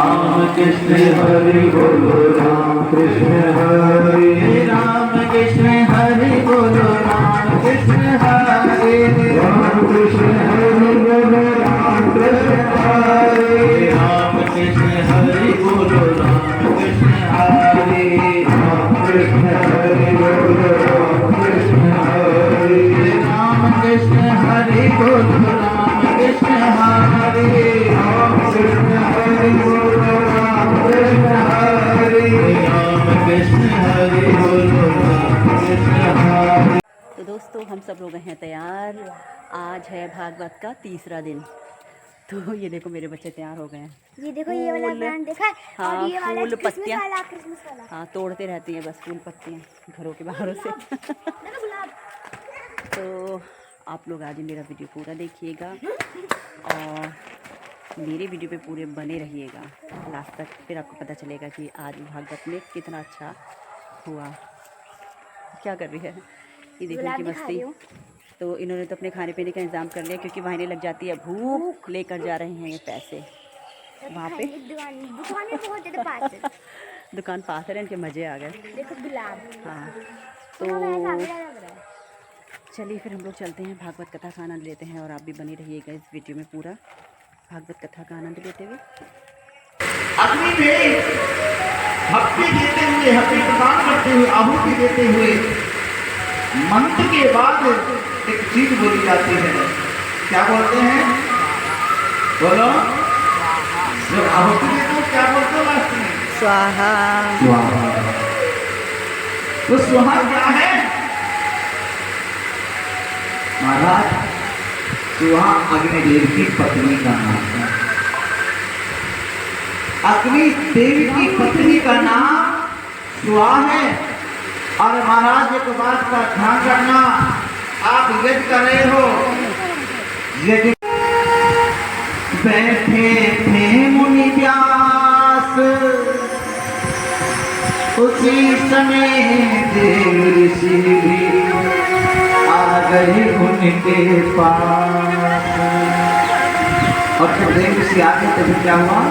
राम कृष्ण हरि बोलो राम कृष्ण हरि राम कृष्ण हरि बोलो राम कृष्ण हरि राम कृष्ण हरि बोलो राम कृष्ण हरि राम कृष्ण हरि बोलो राम कृष्ण हरि राम कृष्ण हरि बोलो राम कृष्ण हरि राम कृष्ण हरि बोलो राम कृष्ण हरि राम कृष्ण हरि बोलो राम कृष्ण हरि राम कृष्ण हरि बोलो राम कृष्ण हरि। तो दोस्तों हम सब लोग हैं तैयार। आज है भागवत का तीसरा दिन। तो ये देखो मेरे बच्चे तैयार हो गए हैं। ये देखो ये वाला फूल, ब्रांड देखा है। हाँ, और ये वाला फूल क्रिसमस पत्तियाँ, वाला क्रिसमस वाला हाँ तोड़ते रहती हैं बस फूल पत्तियाँ घरों के बाहरों से। देखो गुलाब। तो आप लोग आज मेरा वीडियो पूरा देखिएगा और मेरे वीडियो पे पूरे बने रहिएगा लास्ट तक, फिर आपको पता चलेगा कि आज भागवत में कितना अच्छा हुआ। क्या कर रही है ये देखने गुलाब की दिखा मस्ती। रही हूँ। तो इन्होंने तो अपने खाने पीने का इंतज़ाम कर लिया क्योंकि वहाँ लग जाती है भूख, लेकर जा रहे हैं ये पैसे वहाँ पे। दुकान दुकान में बहुत ज़्यादा पास है। दुकान पास है, इनके मज़े आ गए। देखो गुलाब। हाँ तो लग तो रहा है। चलिए फिर हम लोग चलते हैं, भागवत कथा का आनंद लेते हैं और आप भी बनी रहिएगा इस वीडियो में पूरा भागवत कथा का आनंद लेते हुए। अग्नि में भक्ति देते हुए, हव्य प्रदान करते हुए, आहुति देते हुए मंत्र के बाद एक चीज बोली जाती है। क्या बोलते हैं? बोलो। जब आहुति देते हो क्या बोलते हो लास्ट में? स्वाहा। स्वाहा। तो स्वाहा क्या है महाराज? स्वाहा अग्निदेव की पत्नी का नाम है। अग्नि देवी की पत्नी का नाम स्वाहा है। और महाराज एक बात का ध्यान रखना, आप यज्ञ कर रहे हो, यज्ञ बैठे थे मुनि व्यास, उसी समय देव ऋषि आ गए उनके पास। और जब देव ऋषि आ गए तभी क्या हुआ?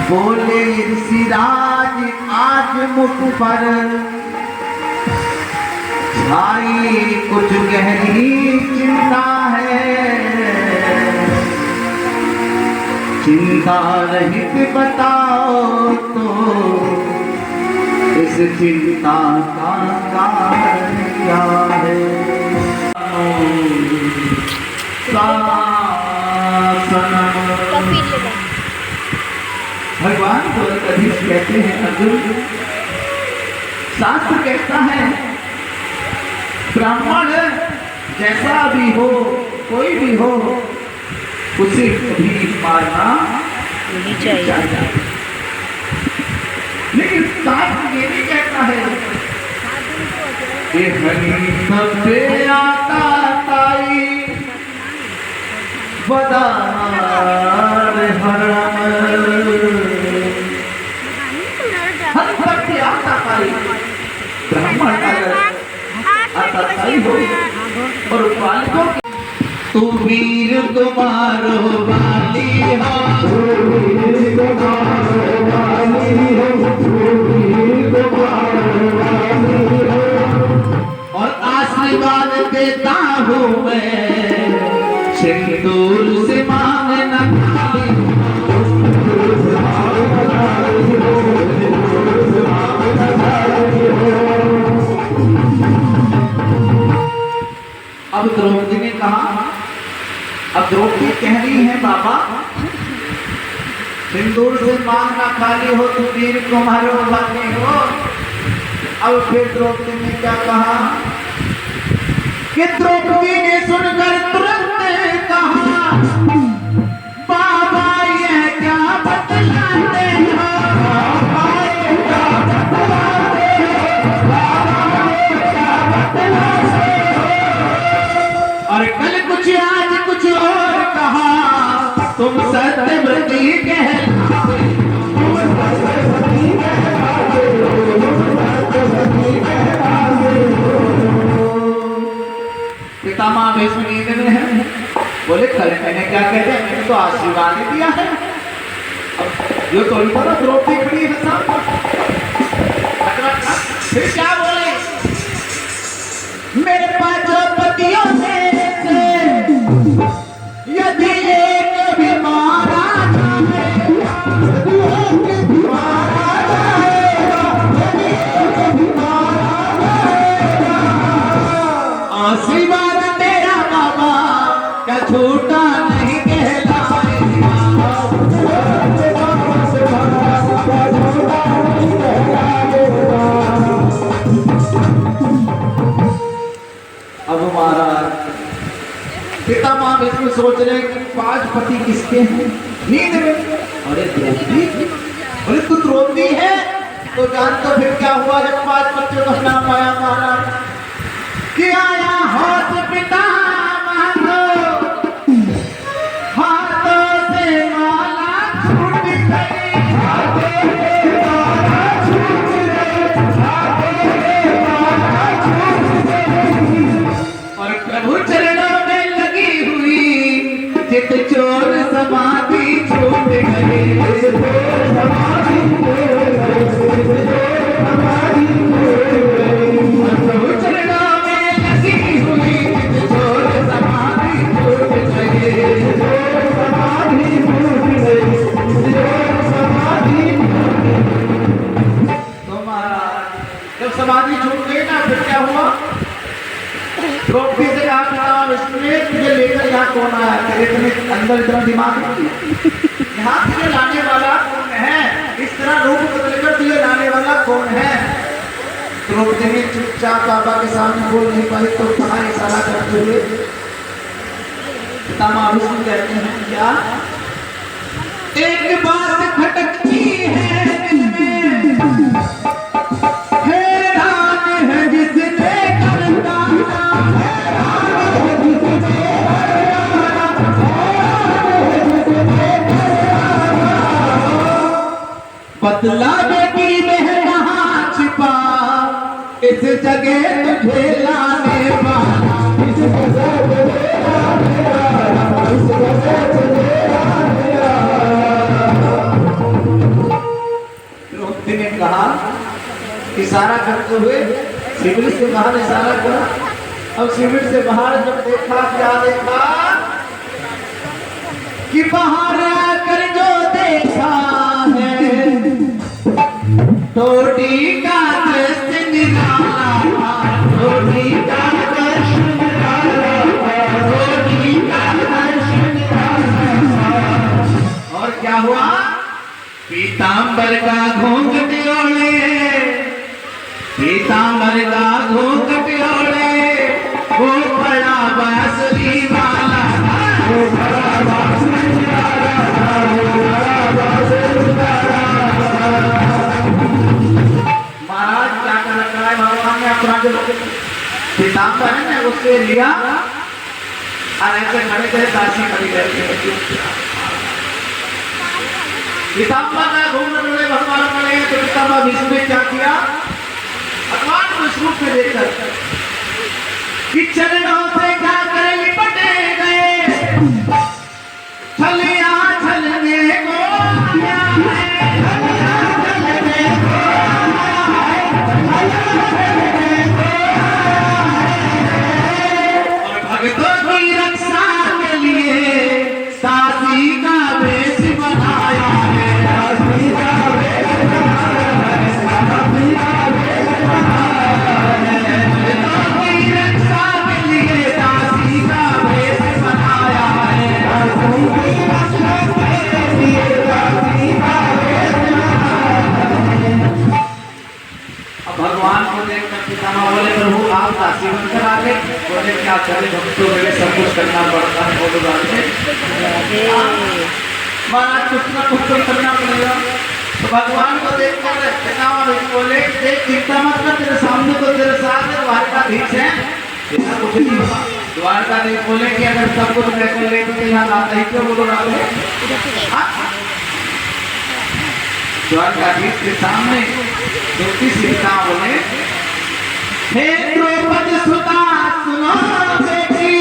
बोले ऋषिराज आज मुख पर छाई कुछ गहरी चिंता है, चिंता रहित बताओ तो इस चिंता का कारण क्या है। भगवान द्वारकाधीश कहते हैं अर्जुन, शास्त्र कहता है ब्राह्मण जैसा भी हो, कोई भी हो, उसे कभी मारना नहीं चाहिए। लेकिन शास्त्र ये भी कहता है कि हरि सबसे आता ताई वदार हरम ब्राह्मण हो और बालकों तू वीर कुमारो वाली हो, वीर कुमारो वाली हो, वीर कुमारो वाली हो। और आशीर्वाद देता हूँ मैं, सिंदूर से मांगना खाली अब द्रौपदी ने कहा, अब द्रौपदी कह रही है बाबा सिंदूर से मांगना खाली हो, तू वीर कुमारो वाली हो। अब फिर द्रौपदी ने क्या कहा कि द्रौपदी ने सुनकर तुरंत कहा, बाबा यह क्या बतलाते हो, बाबा ये क्या बतलाते हो, बाबा ये क्या बतलाते हो। और कल कुछ आज कुछ और कहा, तुम सत्यव्रती कहलाते हो। पितामह भीष्म नींद में है, बोले कल मैंने क्या कहते हैं, मैंने तो आशीर्वाद ही दिया है। अब जो तो इतना द्रौपदी खड़ी है साहब, फिर क्या बोले, मेरे पास जो पतियों में से यदि एक भी मारा जाए, यदि एक भी मारा जाएगा, यदि एक भी मारा जाएगा, आशीर्वाद तेरा बाबा क्या छूटा नहीं कहलाएगा। अब महाराज पिता माँ विष्णु सोच रहे कि 5 पति किसके हैं नींद में। अरे द्रौपदी, अरे तू द्रौपदी है तो जान तो फिर क्या हुआ जब 5 बच्चों का नाम आया महाराज कि आया हाथ पिता हाथों से माला छूट गई, हाथों से माला छूट गई, हाथों से माला छूट गई, और प्रभु चरणों में लगी हुई चित चोर समाधि छूट गई, समाधि छूट गई, प्रभु चरणों में लगी हुई चित चोर समाधि छूट गई, समाधि छूट गई, समाधि। तो महाराज जब समाधि छूट गई ना फिर क्या हुआ, द्रौपदी से कहा पिता विष्णु ने तुझे लेकर यहाँ कौन आया, तेरे तुम्हें अंदर इतना दिमाग यहाँ तुझे लाने वाला कौन है, इस तरह रूप बदलकर तुझे लाने वाला कौन है। द्रौपदी ने चुपचाप बाबा के सामने बोल नहीं पाई तो कहा इशारा करते हुए पिता विष्णु कहते हैं क्या, एक बात खटकती है दिल में, हैरान है जिसने करता, बदला बेटी में कहाँ छिपा, इस जगह तुझे लाने वाला, इस जगह तुझे लाने वाला, इस जगह तुझे लाने वाला। द्रौपदी ने कहा इशारा करते हुए शिविर से बाहर इशारा करा। अब शिविर से बाहर जब देखा क्या देखा कि बाहर आकर जो देखा है टोटी का दृश्य निराला, टोटी का दृश्य निराला, टोटी का दृश्य निराला। और क्या हुआ, पीतांबर का घूंघट ओढ़े, पीतांबर का घूंघट ओढ़े, वो बड़ा बांसुरी वाला, वो बड़ा बांसुरी वाला, वो बड़ा बांसुरी वाला। महाराज क्या कर रखा है भगवान ने अपना जो पीतांबर है ना उससे लिया और ऐसे खड़े थे दासी खड़ी रहती है। पीतांबर ने घूंघट ओढ़े भगवान खड़े तो पीतांबर विष्णु ने क्या किया, भगवान को इस रूप में देखकर कि चरणों से क्या करे लिपटे गए, छलिया छलने को आया है, छलिया छलने को आया है, छलिया छलने को आया है। और भक्तों की रक्षा के लिए दासी का वेश बनाया है, दासी का वेश बनाया है, दासी का वेश बनाया है, भक्तों की रक्षा के लिए दासी का वेश बनाया है, दासी की रक्षा के लिए दासी का वेश बनाया है। अब भगवान को देखकर पितामह बोले प्रभु आप दासी बनकर आ गए, बोले क्या करें भक्तों के लिए सब कुछ करना पड़ता है, बोलो महाराज कुछ ना कुछ तो करना पड़ेगा। तो भगवान को देखकर पितामह बोले देख चिंता मत कर, तेरे सामने तो तेरे साथ है द्वारकाधीश है, ऐसा कुछ नहीं होगा। द्वारकाधीश बोले कि अगर सब कुछ मैं कर ले तो यहाँ लाता ही क्यों, बोलो राधे। द्वारकाधीश के सामने ज्योति सीता बोले हे द्रौपदी सुता सुनो बेटी,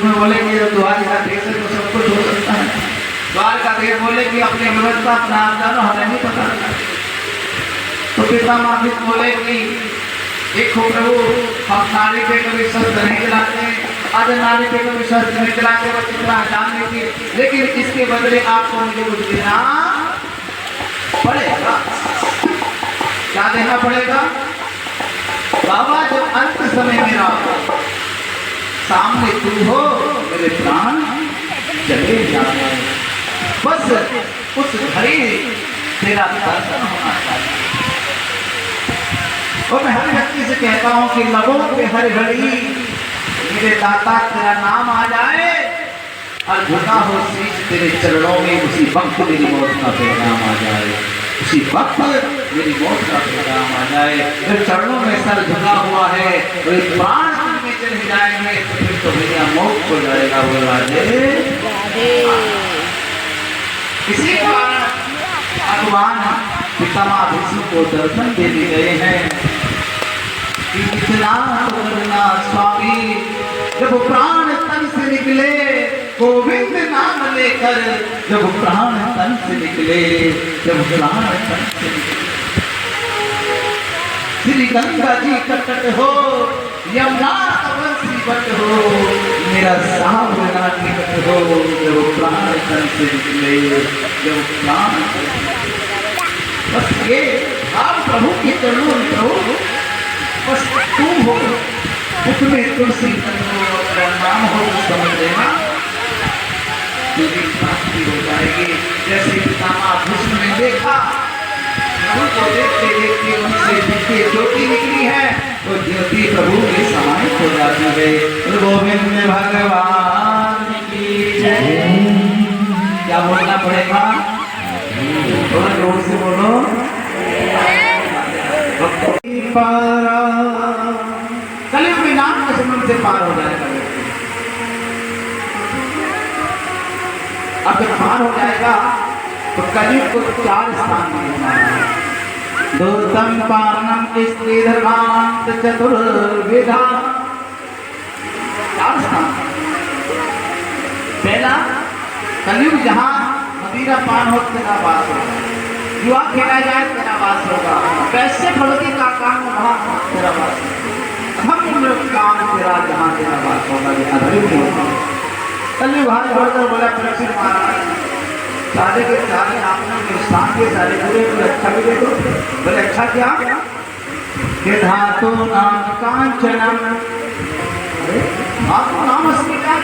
उसमें बोले कि जो द्वारिका देश है तो सब कुछ हो सकता है। द्वारिका देश बोले कि अपनी व्यवस्था अपना आप जानो, हमें नहीं पता। तो पितामह बोले कि देखो प्रभु, हम नारी पे कभी शस्त्र नहीं चलाते, आज नारी पे कभी शस्त्र नहीं चलाते, बस इतना जान लीजिए, लेकिन इसके बदले आपको मुझे कुछ देना पड़ेगा। क्या देना पड़ेगा? बाबा जब अंत समय मेरा सामने तू हो, मेरे प्राण चले जाए, बस उस घड़ी तेरा दर्शन होना चाहिए। और मैं हर व्यक्ति से कहता हूं कि लगो के हर घड़ी मेरे दाता तेरा नाम आ जाए और झुका हो शीश तेरे चरणों में, उसी वक्त मेरी मौत का पैगाम आ जाए, उसी वक्त मेरी मौत का पैगाम आ जाए। मेरे चरणों में सर झुका हुआ है और एक प्राण में चले जाएंगे तो फिर तो मेरा मौत हो जाएगा। वो राधे इसी कारण भगवान पितामह भीष्म को दर्शन देने गए हैं। इतना करना स्वामी, जब प्राण तन से निकले गोविंद नाम लेकर, जब प्राण तन से निकले, जब प्राण तन से निकले, श्री गंगा जी का तट हो, यमुना का बंसी बट हो, मेरा सावना निकट हो, जब प्राण तन से निकले, जब प्राण तन से निकले। बस ये आप प्रभु के चरणों में प्रभु, बस तू हो, उसमें तुलसी का नाम हो तो समझ लेना तेरी प्राप्ति हो जाएगी। जैसे पितामह भीष्म ने देखा, प्रभु को देखते देखते उनसे दिव्य ज्योति निकली है, वो ज्योति प्रभु के समाहित हो जाती है। गोविंद भगवान की जय। क्या बोलना पड़ेगा? थोड़ा जोर से बोलो। कलयुग में नाम के समुद्र से पार हो जाएगा। अब जब पार हो जाएगा तो कलयुग को 4 स्थान मिलेगा। दूतम पानम स्त्रीधर्मांत चतुर्विधा, 4 स्थान। पहला कलयुग जहाँ मदिरा पान हो तेरा वास होगा, जुआ खेला जाए तेरा वास होगा, पैसे फलती का काम वहाँ तेरा वास होगा, हम लोग काम तेरा जहाँ तेरा वास होगा, ये अधर्म नहीं होगा। कलयुग हाथ बढ़कर बोला परीक्षित महाराज, सारे के सारे आपने हिंदुस्तान के सारे पूरे को अच्छा भी देखो। बोले अच्छा क्या? कि धातु नाम कांचनम, आपको नाम अस्मिता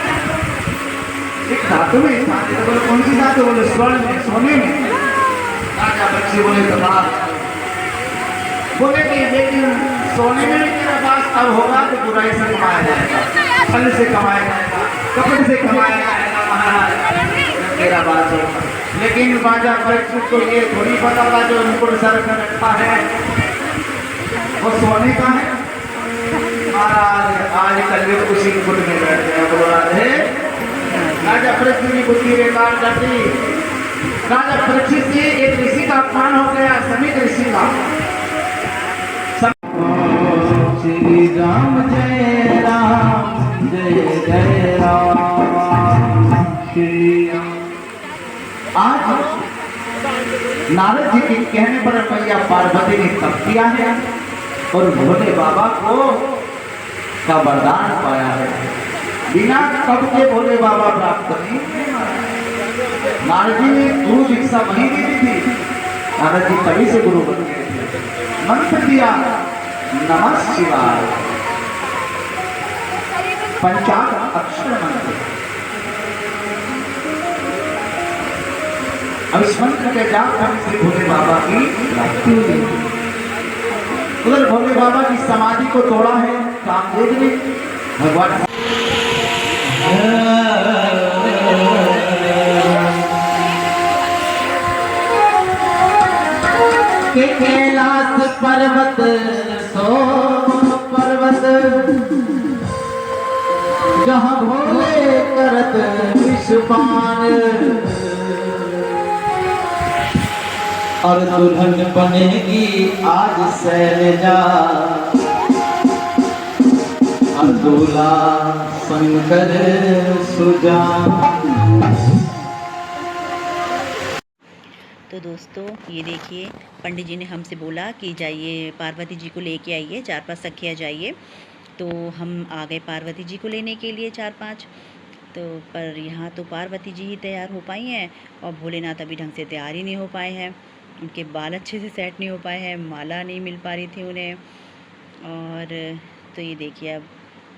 एक धातु में स्थान देते। बोले कौन सी धातु? बोले स्वर्ण में, सोने में। राजा पक्षी बोले तथा, बोले कि लेकिन सोने में तेरा पास अब होगा तो बुराई से कमाया जाएगा, फल से कमाया जाएगा, कपड़े से कमाया जाएगा महाराज, तेरा बात होगा। लेकिन राजा पक्षी को ये थोड़ी पता था जो मुकुट सर कर रखा है वो सोने का है। महाराज आज कलयुग उसी मुकुट में बैठे हैं। बोल रहे राजा परीक्षित की बुद्धि बेकार जाती। राजा परीक्षित से एक ऋषि का अपमान हो गया, समित ऋषि का। श्री राम जय राम, जय जय राम श्री राम। आज नारद जी के कहने पर मैया पार्वती ने तप किया है और भोले बाबा को का वरदान पाया है। बिना तप के भोले बाबा प्राप्त नहीं। नारद जी ने गुरु दीक्षा वही दी थी, नारद जी तभी से गुरु बन गए थे। मंत्र दिया नमः शिवाय, पंचाक्षर अक्षर मंत्र। अब इस मंत्र के जाप करने से भोले बाबा की प्राप्ति हुई। उधर भोले बाबा की समाधि को तोड़ा है कामदेव ने। भगवान के कैलाश पर्वत सो पर्वत, जहाँ भोले करत विषपान, और दुल्हन बनेगी आज शैलजा, और दूल्हा शंकर सुजान। तो दोस्तों ये देखिए, पंडित जी ने हमसे बोला कि जाइए पार्वती जी को लेके आइए, 4-5 सखियाँ जाइए। तो हम आ गए पार्वती जी को लेने के लिए 4-5। तो पर यहाँ तो पार्वती जी ही तैयार हो पाई हैं और भोलेनाथ अभी ढंग से तैयार ही नहीं हो पाए हैं। उनके बाल अच्छे से सेट नहीं हो पाए हैं, माला नहीं मिल पा रही थी उन्हें। और तो ये देखिए अब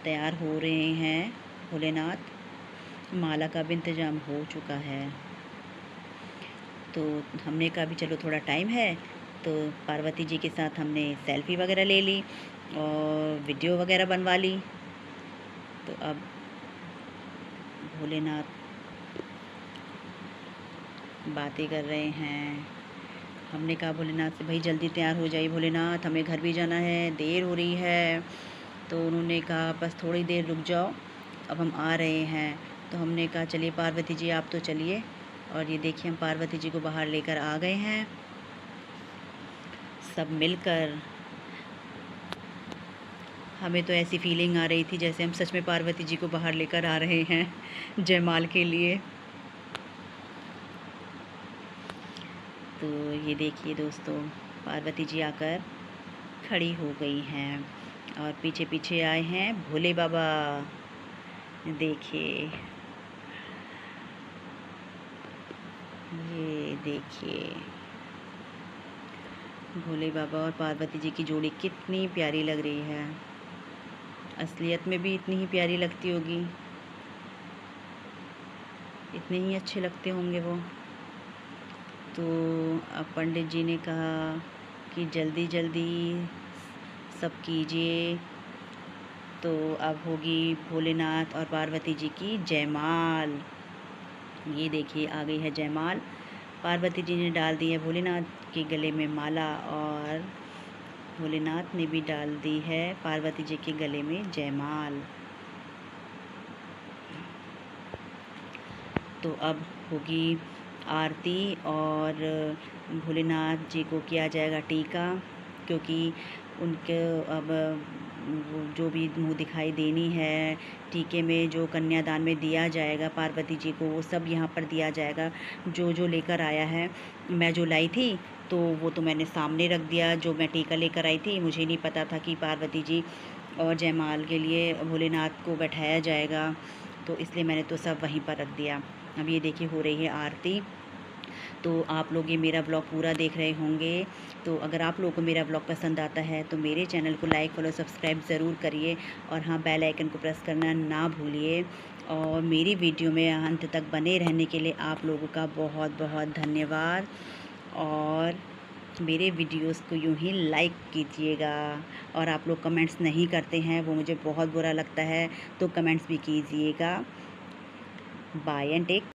तैयार हो रहे हैं भोलेनाथ, माला का भी इंतज़ाम हो चुका है। तो हमने कहा भी चलो थोड़ा टाइम है, तो पार्वती जी के साथ हमने सेल्फ़ी वगैरह ले ली और वीडियो वगैरह बनवा ली। तो अब भोलेनाथ बातें कर रहे हैं। हमने कहा भोलेनाथ से भाई जल्दी तैयार हो जाइए भोलेनाथ, हमें घर भी जाना है, देर हो रही है। तो उन्होंने कहा बस थोड़ी देर रुक जाओ, अब हम आ रहे हैं। तो हमने कहा चलिए पार्वती जी आप तो चलिए। और ये देखिए हम पार्वती जी को बाहर लेकर आ गए हैं सब मिलकर। हमें तो ऐसी फीलिंग आ रही थी जैसे हम सच में पार्वती जी को बाहर लेकर आ रहे हैं जयमाल के लिए। तो ये देखिए दोस्तों, पार्वती जी आकर खड़ी हो गई हैं और पीछे पीछे आए हैं भोले बाबा। देखिए, ये देखिए भोले बाबा और पार्वती जी की जोड़ी कितनी प्यारी लग रही है। असलियत में भी इतनी ही प्यारी लगती होगी, इतने ही अच्छे लगते होंगे वो। तो अब पंडित जी ने कहा कि जल्दी जल्दी सब कीजिए। तो अब होगी भोलेनाथ और पार्वती जी की जयमाल। ये देखिए आ गई है जयमाल। पार्वती जी ने डाल दी है भोलेनाथ के गले में माला और भोलेनाथ ने भी डाल दी है पार्वती जी के गले में जयमाल। तो अब होगी आरती और भोलेनाथ जी को किया जाएगा टीका, क्योंकि उनके अब वो जो भी मुँह दिखाई देनी है टीके में, जो कन्यादान में दिया जाएगा पार्वती जी को, वो सब यहाँ पर दिया जाएगा। जो जो लेकर आया है, मैं जो लाई थी तो वो तो मैंने सामने रख दिया। जो मैं टीका लेकर आई थी, मुझे नहीं पता था कि पार्वती जी और जयमाल के लिए भोलेनाथ को बैठाया जाएगा, तो इसलिए मैंने तो सब वहीं पर रख दिया। अब ये देखिए हो रही है आरती। तो आप लोग ये मेरा ब्लॉग पूरा देख रहे होंगे। तो अगर आप लोगों को मेरा ब्लॉग पसंद आता है तो मेरे चैनल को लाइक फॉलो सब्सक्राइब ज़रूर करिए और हाँ बेल आइकन को प्रेस करना ना भूलिए। और मेरी वीडियो में अंत तक बने रहने के लिए आप लोगों का बहुत बहुत धन्यवाद। और मेरे वीडियोस को यूं ही लाइक कीजिएगा। और आप लोग कमेंट्स नहीं करते हैं, वो मुझे बहुत बुरा लगता है, तो कमेंट्स भी कीजिएगा। Bye and take